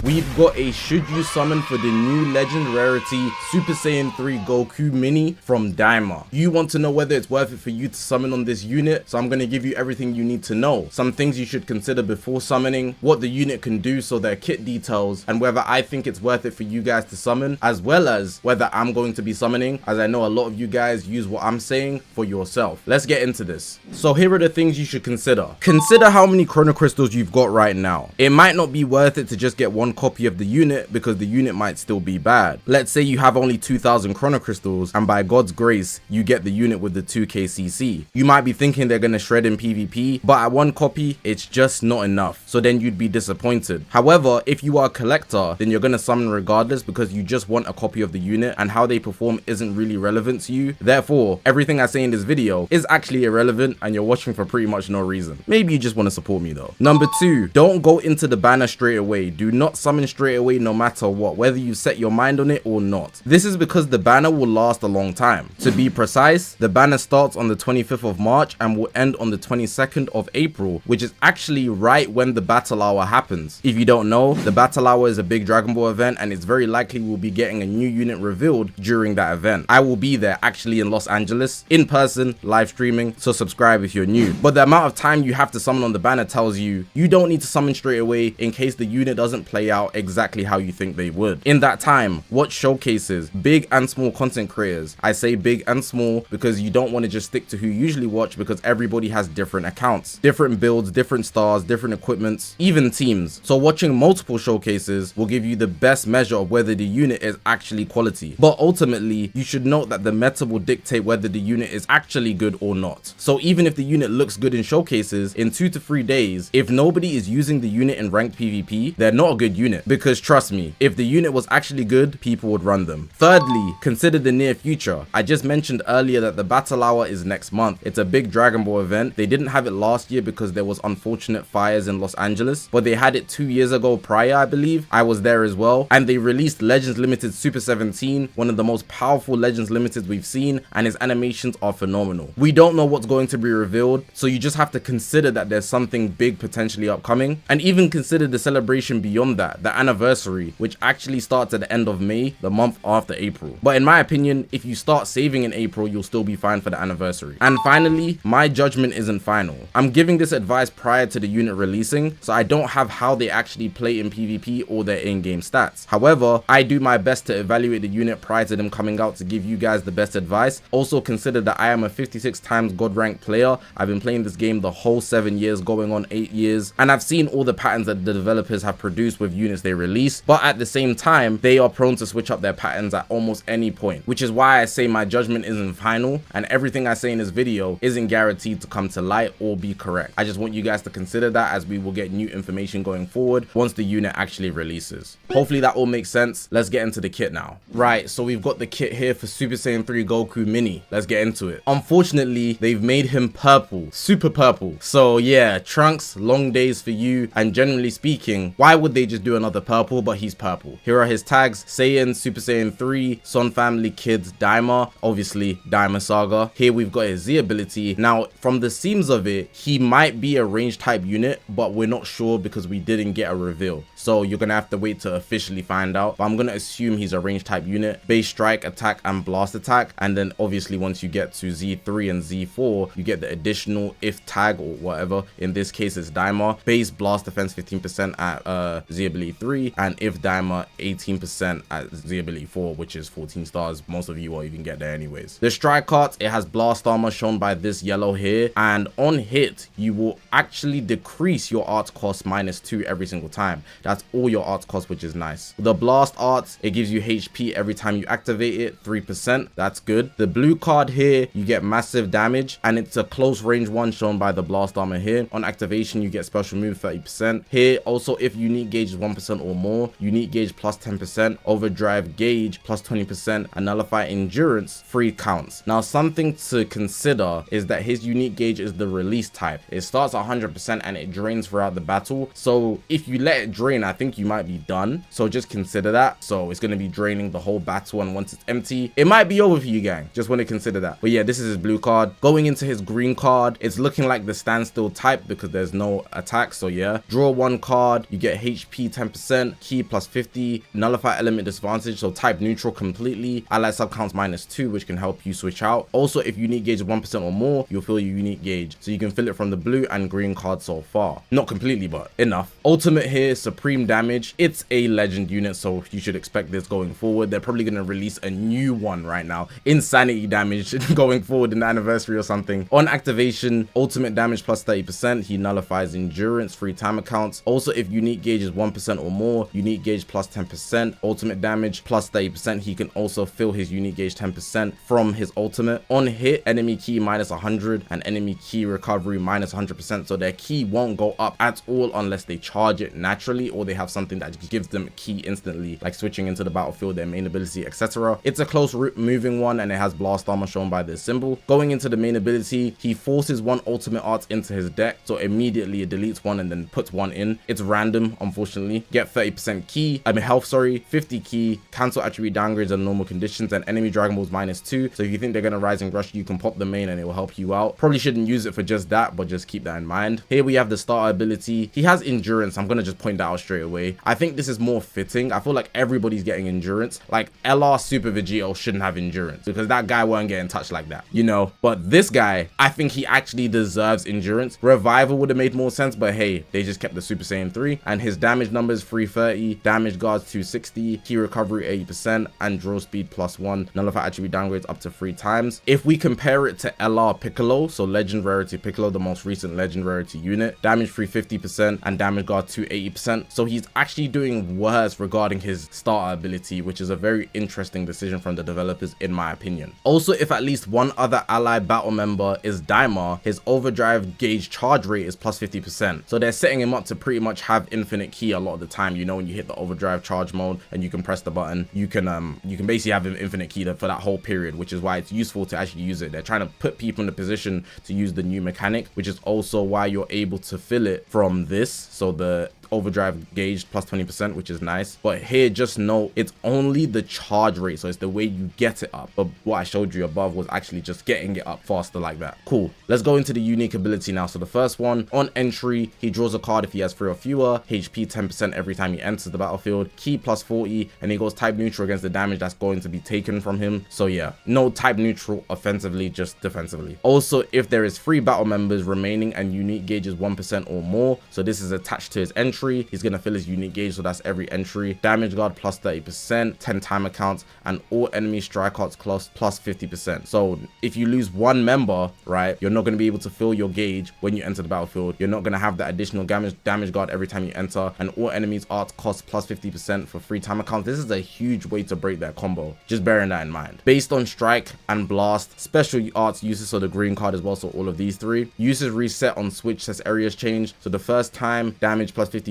We've got a should you summon for the new legend rarity Super Saiyan 3 Goku mini from Daima. You want to know whether it's worth it for you to summon on this unit, so I'm going to give you everything you need to know. Some things you should consider before summoning, what the unit can do, so their kit details, and whether I think it's worth it for you guys to summon, as well as whether I'm going to be summoning, as I know a lot of you guys use what I'm saying for yourself. Let's get into this. So here are the things you should consider. Consider how many chrono crystals you've got right now. It might not be worth it to just get one copy of the unit because the unit might still be bad. Let's say you have only 2,000 chrono crystals and by God's grace you get the unit with the 2k CC. You might be thinking they're gonna shred in PvP, but at one copy it's just not enough, so then you'd be disappointed. However, if you are a collector, then you're gonna summon regardless because you just want a copy of the unit and how they perform isn't really relevant to you. Therefore, everything I say in this video is actually irrelevant and you're watching for pretty much no reason. Maybe you just want to support me though. Number 2, don't go into the banner straight away. Do not summon straight away no matter what, whether you set your mind on it or not. This is because the banner will last a long time. To be precise, the banner starts on the 25th of March and will end on the 22nd of April, which is actually right when the battle hour happens. If you don't know, the battle hour is a big Dragon Ball event and it's very likely we'll be getting a new unit revealed during that event. I will be there actually in Los Angeles, in person, live streaming, so subscribe if you're new. But the amount of time you have to summon on the banner tells you you don't need to summon straight away in case the unit doesn't play out exactly how you think they would. In that time, watch showcases, big and small content creators. I say big and small because you don't want to just stick to who you usually watch because everybody has different accounts, different builds, different stars, different equipments, even teams. So watching multiple showcases will give you the best measure of whether the unit is actually quality. But ultimately, you should note that the meta will dictate whether the unit is actually good or not. So even if the unit looks good in showcases, in 2 to 3 days, if nobody is using the unit in ranked PvP, they're not a good unit. Because trust me, if the unit was actually good, people would run them. Thirdly, consider the near future. I just mentioned earlier that the battle hour is next month. It's a big Dragon Ball event. They didn't have it last year because there was unfortunate fires in Los Angeles, but they had it 2 years ago prior, I believe. I was there as well. And they released Legends Limited Super 17, one of the most powerful Legends Limiteds we've seen, and his animations are phenomenal. We don't know what's going to be revealed, so you just have to consider that there's something big potentially upcoming, and even consider the celebration beyond that, the anniversary, which actually starts at the end of May, the month after April. But in my opinion, if you start saving in April, you'll still be fine for the anniversary. And finally, my judgment isn't final. I'm giving this advice prior to the unit releasing, so I don't have how they actually play in PvP or their in-game stats. However, I do my best to evaluate the unit prior to them coming out to give you guys the best advice. Also consider that I am a 56 times God rank player. I've been playing this game the whole 7 years, going on 8 years, and I've seen all the patterns that the developers have produced with units they release, but at the same time, they are prone to switch up their patterns at almost any point, which is why I say my judgment isn't final, and everything I say in this video isn't guaranteed to come to light or be correct. I just want you guys to consider that as we will get new information going forward once the unit actually releases. Hopefully that all makes sense. Let's get into the kit now. Right, so we've got the kit here for Super Saiyan 3 Goku Mini. Let's get into it. Unfortunately, they've made him purple, super purple. So yeah, Trunks, long days for you, and generally speaking, why would they just do another purple? But he's purple. Here are his tags: Saiyan, Super Saiyan 3, Son Family, Kids, Daima, obviously Daima Saga. Here we've got his Z ability. Now from the seams of it, he might be a range type unit, but we're not sure because we didn't get a reveal, so you're gonna have to wait to officially find out. But I'm gonna assume he's a range type unit: base strike, attack, and blast attack. And then obviously once you get to Z3 and Z4, you get the additional if tag or whatever. In this case it's Daima: base blast defense 15% at Z ability 3, and if Daima 18% at Z ability 4, which is 14 stars. Most of you won't even get there anyways. The strike card, it has blast armor shown by this yellow here, and on hit you will actually decrease your art cost -2 every single time. That's all your art cost, which is nice. The blast art, it gives you HP every time you activate it, 3%. That's good. The blue card here, you get massive damage, and it's a close range one shown by the blast armor here. On activation you get special move 30%. Here also, if unique gauge is 1% or more, unique gauge plus 10%, overdrive gauge plus 20%, and nullify endurance 3 counts. Now something to consider is that his unique gauge is the release type. It starts at 100% and it drains throughout the battle, so if you let it drain, I think you might be done. So just consider that. So it's going to be draining the whole battle, and once it's empty, it might be over for you, gang. Just want to consider that. But yeah, this is his blue card. Going into his green card, it's looking like the standstill type because there's no attack. So yeah, draw 1 card, you get HP HP 10%, key plus 50, nullify element disadvantage, so type neutral completely, ally sub counts -2, which can help you switch out. Also, if unique gauge is 1% or more, you'll fill your unique gauge, so you can fill it from the blue and green cards so far. Not completely, but enough. Ultimate here, supreme damage. It's a legend unit, so you should expect this going forward. They're probably going to release a new one right now, insanity damage going forward in the anniversary or something. On activation, ultimate damage plus 30%, he nullifies endurance, free time accounts. Also, if unique gauge is 1% or more, unique gauge plus 10%, ultimate damage plus 30%, he can also fill his unique gauge 10% from his ultimate. On hit, enemy key -100 and enemy key recovery -100%, so their key won't go up at all unless they charge it naturally or they have something that gives them a key instantly, like switching into the battlefield, their main ability, etc. It's a close moving one and it has blast armor shown by this symbol. Going into the main ability, he forces one ultimate art into his deck, so immediately it deletes one and then puts one in. It's random, unfortunately. Get 30% key, health, sorry, 50 key, cancel attribute downgrades on normal conditions, and enemy Dragon Balls -2. So if you think they're gonna Rising Rush, you can pop the main and it will help you out. Probably shouldn't use it for just that, but just keep that in mind. Here we have the starter ability. He has endurance. I'm gonna just point that out straight away. I think this is more fitting. I feel like everybody's getting endurance. Like LR Super Vegito shouldn't have endurance because that guy won't get in touch like that, you know. But this guy, I think he actually deserves endurance. Revival would have made more sense, but hey, they just kept the Super Saiyan 3. And his damage numbers 330, damage guards 260, key recovery 80%, and draw speed +1, nullify attribute downgrades up to 3 times. If we compare it to LR Piccolo, so legend rarity Piccolo, the most recent legend rarity unit, damage 350% and damage guard 280%. So he's actually doing worse regarding his starter ability, which is a very interesting decision from the developers in my opinion. Also, if at least one other ally battle member is Daima, his overdrive gauge charge rate is +50%. So they're setting him up to pretty much have infinite key a lot of the time. You know, when you hit the overdrive charge mode and you can press the button, you can basically have an infinite key for that whole period, which is why it's useful to actually use it. They're trying to put people in the position to use the new mechanic, which is also why you're able to fill it from this. So the overdrive gauge +20%, which is nice. But here, just know it's only the charge rate, so it's the way you get it up. But what I showed you above was actually just getting it up faster like that. Cool. Let's go into the unique ability now. So the first one, on entry, he draws a card if he has 3 or fewer, HP 10% every time he enters the battlefield, key +40, and he goes type neutral against the damage that's going to be taken from him. So yeah, no type neutral offensively, just defensively. Also, if there is 3 battle members remaining and unique gauge is 1% or more, so this is attached to his entry, he's gonna fill his unique gauge, so that's every entry. Damage guard +30%, 10 timer counts, and all enemy strike arts +50%. So if you lose one member, right, you're not gonna be able to fill your gauge when you enter the battlefield. You're not gonna have that additional damage guard every time you enter, and all enemies arts cost +50% for free timer counts. This is a huge way to break that combo, just bearing that in mind. Based on strike and blast, special arts uses, so the green card as well, so all of these 3 uses reset on switch as areas change. So the first time, damage +50%,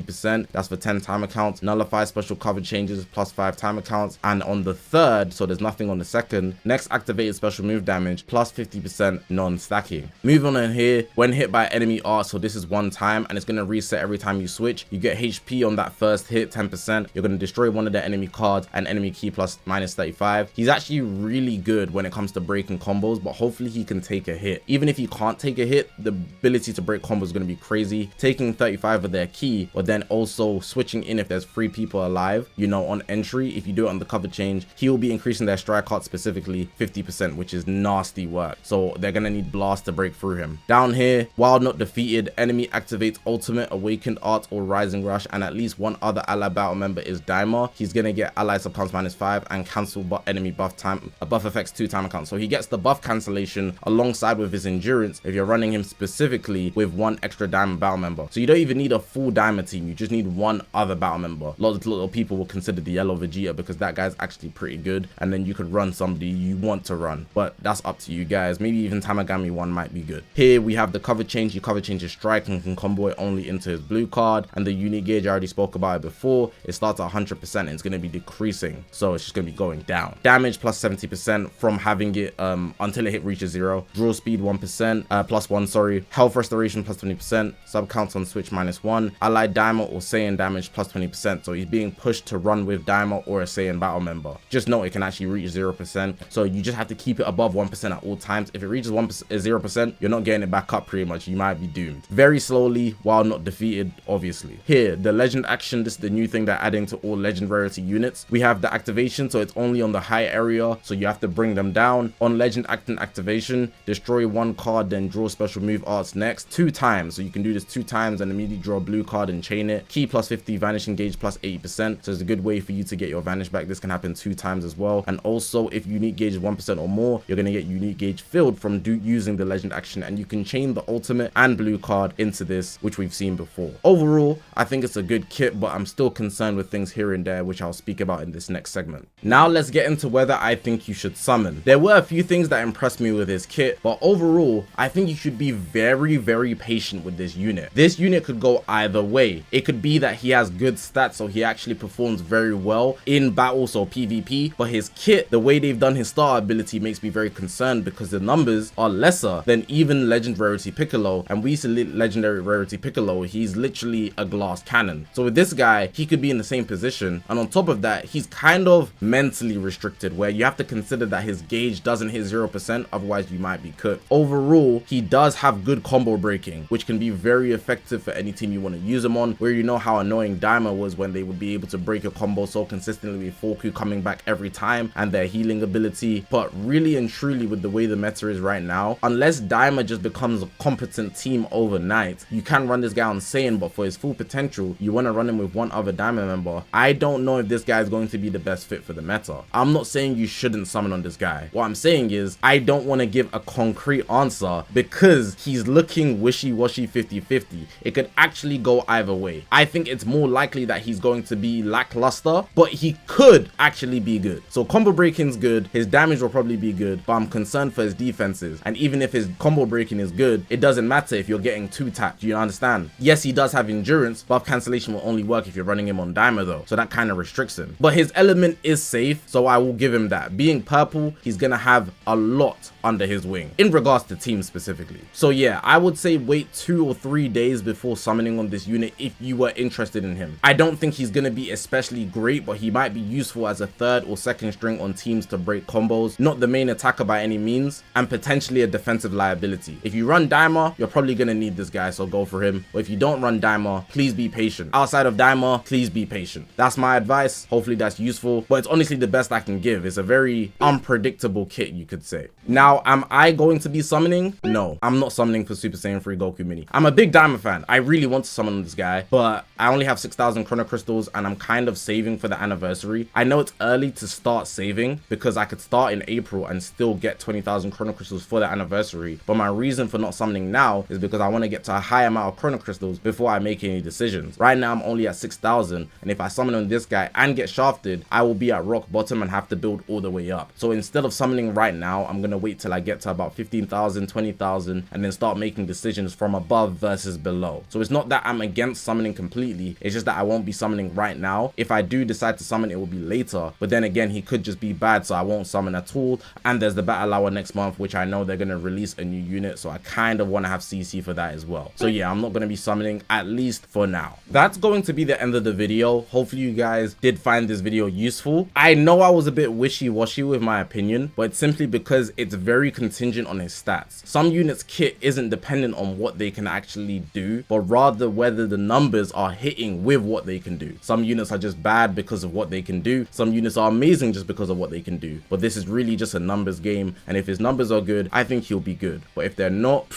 that's for 10 timer counts, nullify special cover changes +5 timer counts, and on the third, so there's nothing on the second, next activated special move damage +50% non-stacking. Moving on in here, when hit by enemy art, so this is one time and it's going to reset every time you switch. You get HP on that first hit 10%, you're going to destroy one of the enemy cards and enemy key +-35. He's actually really good when it comes to breaking combos, but hopefully he can take a hit. Even if he can't take a hit, the ability to break combos is going to be crazy. Taking 35 of their key, but then also switching in if there's 3 people alive, you know, on entry. If you do it on the cover change, he will be increasing their strike art specifically 50%, which is nasty work. So they're gonna need blast to break through him. Down here, while not defeated, enemy activates ultimate, awakened art, or rising rush, and at least one other ally battle member is Daima. He's gonna get ally subcounts -5 and cancel enemy buff effects 2 timer count. So he gets the buff cancellation alongside with his endurance if you're running him specifically with 1 extra Daima battle member. So you don't even need a full Daima team, you just need 1 other battle member. Lots of people will consider the yellow Vegeta because that guy's actually pretty good, and then you could run somebody you want to run, but that's up to you guys. Maybe even Tamagami 1 might be good. Here we have the cover change. You cover change his strike and can combo it only into his blue card, and the unique gauge, I already spoke about it before. It starts at 100% and it's going to be decreasing, so it's just going to be going down. Damage +70% from having it until it reaches 0. Draw speed 1%, +1, sorry. Health restoration +20%, sub counts on switch -1. Allied Daima or Saiyan damage plus 20%. So he's being pushed to run with Daima or a Saiyan battle member. Just know it can actually reach 0%. So you just have to keep it above 1% at all times. If it reaches 0%, you're not getting it back up pretty much. You might be doomed. Very slowly while not defeated, obviously. Here, the legend action, this is the new thing they're adding to all legend rarity units. We have the activation, so it's only on the high area, so you have to bring them down. On legend activation, destroy one card, then draw special move arts next 2 times. So you can do this 2 times and immediately draw a blue card and chain it. Key plus 50, vanish engage plus 80%. So it's a good way for you to get your vanish back. This can happen 2 times as well. And also, if unique gauge is 1% or more, you're going to get unique gauge filled from using the legend action, and you can chain the ultimate and blue card into this, which we've seen before. Overall, I think it's a good kit, but I'm still concerned with things here and there, which I'll speak about in this next segment. Now let's get into whether I think you should summon. There were a few things that impressed me with his kit, but overall, I think you should be very patient with this unit. This unit could go either way. It could be that he has good stats, so he actually performs very well in battle, so PvP, but his kit, the way they've done his star ability, makes me very concerned because the numbers are lesser than even Legend Rarity Piccolo, and we see Legendary Rarity Piccolo, he's literally a glass cannon. So with this guy, he could be in the same position, and on top of that, he's kind of mentally restricted, where you have to consider that his gauge doesn't hit 0%, otherwise you might be cooked. Overall, he does have good combo breaking, which can be very effective for any team you want to use him on, where you know how annoying Daima was when they would be able to break a combo so consistently with Goku coming back every time and their healing ability. But really and truly, with the way the meta is right now, unless Daima just becomes a competent team overnight, you can run this guy on Saiyan, but for his full potential, you want to run him with one other Daima member. I don't know if this guy is going to be the best fit for the meta. I'm not saying you shouldn't summon on this guy. What I'm saying is, I don't want to give a concrete answer because he's looking wishy-washy 50-50. It could actually go either way. I think it's more likely that he's going to be lackluster, but he could actually be good. So combo breaking's good, his damage will probably be good, but I'm concerned for his defenses. And even if his combo breaking is good, it doesn't matter if you're getting 2 tapped. Do you understand? Yes, he does have endurance, buff cancellation will only work if you're running him on Daima though, so that kind of restricts him. But his element is safe, so I will give him that. Being purple, he's gonna have a lot under his wing in regards to team specifically. So yeah, I would say wait 2 or 3 days before summoning on this unit if you were interested in him. I don't think he's gonna be especially great, but he might be useful as a 3rd or 2nd string on teams to break combos. Not the main attacker by any means, and potentially a defensive liability. If you run Daima, you're probably gonna need this guy, so go for him. But if you don't run Daima, please be patient. Outside of Daima, please be patient. That's my advice. Hopefully that's useful, but it's honestly the best I can give. It's a very unpredictable kit, you could say. Now, am I going to be summoning? No, I'm not summoning for Super Saiyan 3 Goku Mini. I'm a big Daima fan. I really want to summon this guy, but I only have 6,000 Chrono Crystals and I'm kind of saving for the anniversary. I know it's early to start saving because I could start in April and still get 20,000 Chrono Crystals for the anniversary, but my reason for not summoning now is because I want to get to a high amount of Chrono Crystals before I make any decisions. Right now I'm only at 6,000, and if I summon on this guy and get shafted, I will be at rock bottom and have to build all the way up. So instead of summoning right now, I'm gonna wait till I get to about 15,000, 20,000, and then start making decisions from above versus below. So it's not that I'm against summoning completely, it's just that I won't be summoning right now. If I do decide to summon, it will be later, but then again, he could just be bad, so I won't summon at all. And there's the battle hour next month, which I know they're gonna release a new unit, so I kind of want to have CC for that as well. So yeah, I'm not gonna be summoning, at least for now. That's going to be the end of the video. Hopefully you guys did find this video useful. I know I was a bit wishy-washy with my opinion, but it's simply because it's very contingent on his stats. Some units kit isn't dependent on what they can actually do, but rather whether the numbers are hitting with what they can do. Some units are just bad because of what they can do. Some units are amazing just because of what they can do. But this is really just a numbers game, and if his numbers are good, I think he'll be good. But if they're not,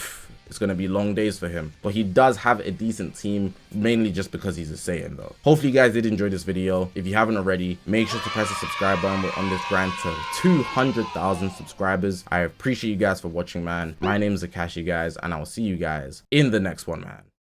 it's going to be long days for him. But he does have a decent team, mainly just because he's a Saiyan though. Hopefully you guys did enjoy this video. If you haven't already, make sure to press the subscribe button. We're on this grind to 200,000 subscribers. I appreciate you guys for watching, man. My name is ZAKASHI, guys, and I'll see you guys in the next one, man.